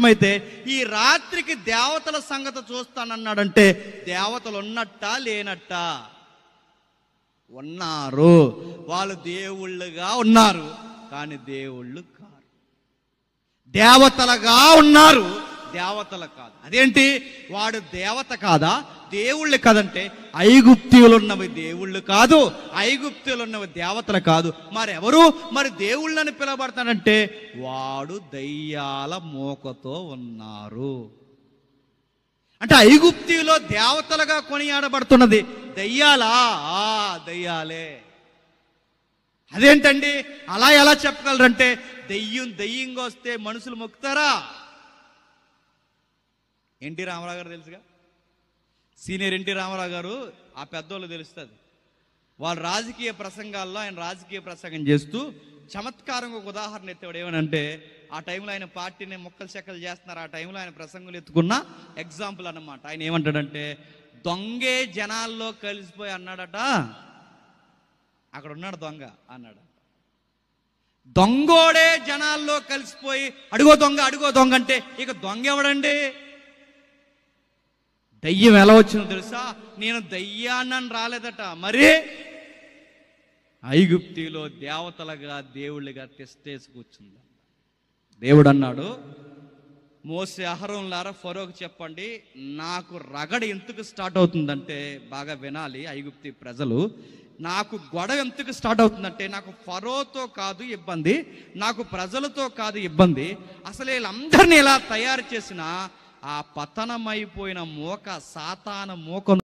అయితే ఈ రాత్రికి దేవతల సంగతి చూస్తానన్నాడంటే దేవతలు ఉన్నట్టా లేనట్టా? ఉన్నారు. వాళ్ళు దేవుళ్ళుగా ఉన్నారు, కానీ దేవుళ్ళు కారు. దేవతలుగా ఉన్నారు, దేవతలు కాదు. అదేంటి? వాడు దేవత కాదా, దేవుళ్ళు కాదంటే ఐగుప్తీయులు ఉన్నవి దేవుళ్ళు కాదు, ఐగుప్తీయులు ఉన్నవి దేవతలు కాదు. మరెవరు మరి దేవుళ్ళని పిలవబడతాడంటే వాడు దయ్యాల మోకతో ఉన్నారు. అంటే ఐగుప్తీయులో దేవతలుగా కొనియాడబడుతున్నది దయ్యాలా? దయ్యాలే. అదేంటండి అలా ఎలా చెప్పగలరంటే దయ్యంగా వస్తే మనుషులు మొక్కుతారా? ఎన్టీ రామారావు గారు తెలుసుగా, సీనియర్ ఎన్టీ రామారావు గారు. ఆ పెద్దోళ్ళు తెలుస్తుంది. వాళ్ళ రాజకీయ ప్రసంగాల్లో ఆయన రాజకీయ ప్రసంగం చేస్తూ చమత్కారంగా ఒక ఉదాహరణ ఎత్తాడు. ఏమనంటే ఆ టైంలో ఆయన పార్టీని మొక్కలు చెక్కలు చేస్తున్నారు. ఆ టైంలో ఆయన ప్రసంగులు ఎత్తుకున్న ఎగ్జాంపుల్ అన్నమాట. ఆయన ఏమంటాడంటే దొంగే జనాల్లో కలిసిపోయి అన్నాడట, అక్కడ ఉన్నాడు దొంగ అన్నాడు. దొంగోడే జనాల్లో కలిసిపోయి అడుగో దొంగ అంటే ఇక దొంగ ఎవడండి? దయ్యం ఎలా వచ్చిందో తెలుసా? నేను దయ్యాన్నని రాలేదట, మరి ఐగుప్తిలో దేవతలుగా దేవుళ్ళుగా తెస్తేసి కూర్చుంది. దేవుడు అన్నాడు, మోసే అహరోనులారా ఫరోకు చెప్పండి, నాకు రగడ ఎందుకు స్టార్ట్ అవుతుందంటే, బాగా వినాలి ఐగుప్తి ప్రజలు, నాకు గొడవ ఎందుకు స్టార్ట్ అవుతుందంటే నాకు ఫరోతో కాదు ఇబ్బంది, నాకు ప్రజలతో కాదు ఇబ్బంది, అసలు వీళ్ళందరినీ ఇలా తయారు చేసిన ఆ పతనమైపోయిన మోక సాతాన మోక